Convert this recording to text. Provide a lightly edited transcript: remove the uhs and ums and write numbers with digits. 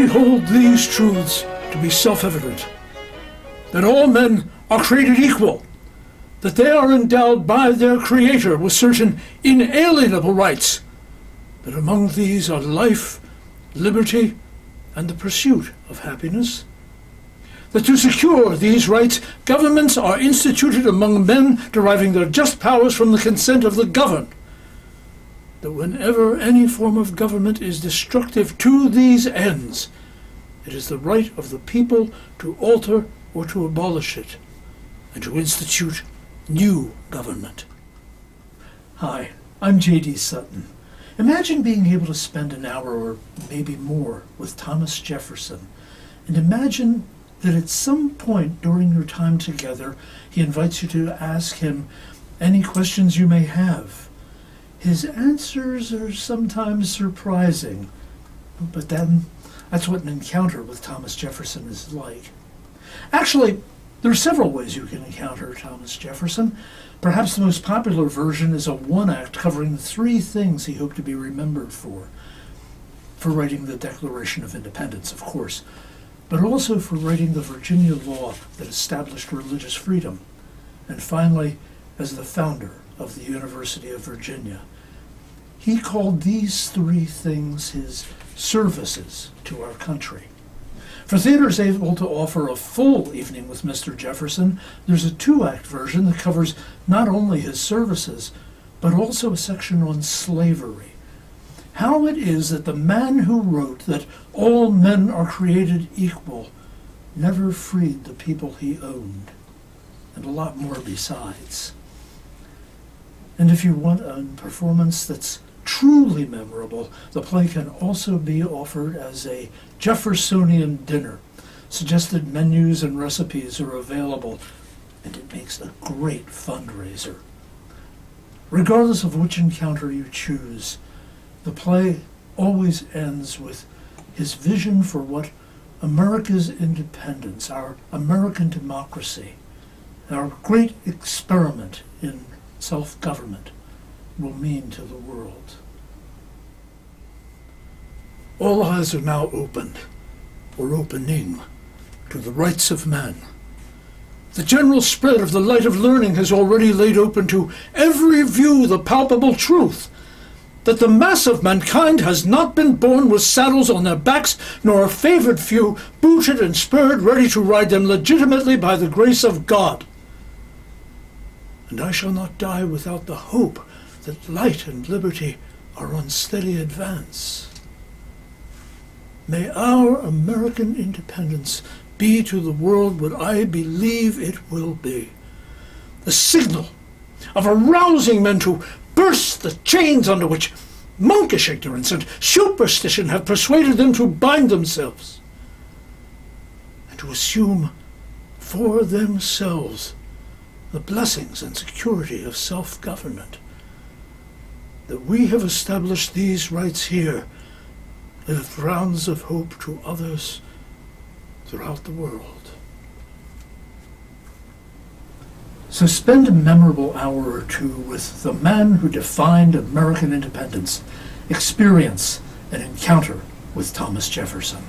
hold these truths to be self-evident, that all men are created equal, that they are endowed by their Creator with certain inalienable rights, that among these are life, liberty, and the pursuit of happiness, that to secure these rights, governments are instituted among men deriving their just powers from the consent of the governed, that whenever any form of government is destructive to these ends, it is the right of the people to alter or to abolish it, and to institute new government. Hi, I'm J.D. Sutton. Imagine being able to spend an hour or maybe more with Thomas Jefferson, and imagine that at some point during your time together, he invites you to ask him any questions you may have. His answers are sometimes surprising, but then that's what an encounter with Thomas Jefferson is like. Actually, there are several ways you can encounter Thomas Jefferson. Perhaps the most popular version is a one-act covering the three things he hoped to be remembered for writing the Declaration of Independence, of course, but also for writing the Virginia law that established religious freedom, and finally, as the founder of the University of Virginia. He called these three things his services to our country. For theaters able to offer a full evening with Mr. Jefferson, there's a two-act version that covers not only his services, but also a section on slavery. How it is that the man who wrote that all men are created equal never freed the people he owned, and a lot more besides. And if you want a performance that's truly memorable, the play can also be offered as a Jeffersonian dinner. Suggested menus and recipes are available, and it makes a great fundraiser. Regardless of which encounter you choose, the play always ends with his vision for what America's independence, our American democracy, our great experiment in self-government will mean to the world. All eyes are now opened, or opening, to the rights of man. The general spread of the light of learning has already laid open to every view the palpable truth, that the mass of mankind has not been born with saddles on their backs, nor a favored few booted and spurred ready to ride them legitimately by the grace of God. And I shall not die without the hope that light and liberty are on steady advance. May our American independence be to the world what I believe it will be, the signal of arousing men to burst the chains under which monkish ignorance and superstition have persuaded them to bind themselves, and to assume for themselves the blessings and security of self-government. That we have established these rights here lift grounds of hope to others throughout the world. So spend a memorable hour or two with the man who defined American independence. Experience an encounter with Thomas Jefferson.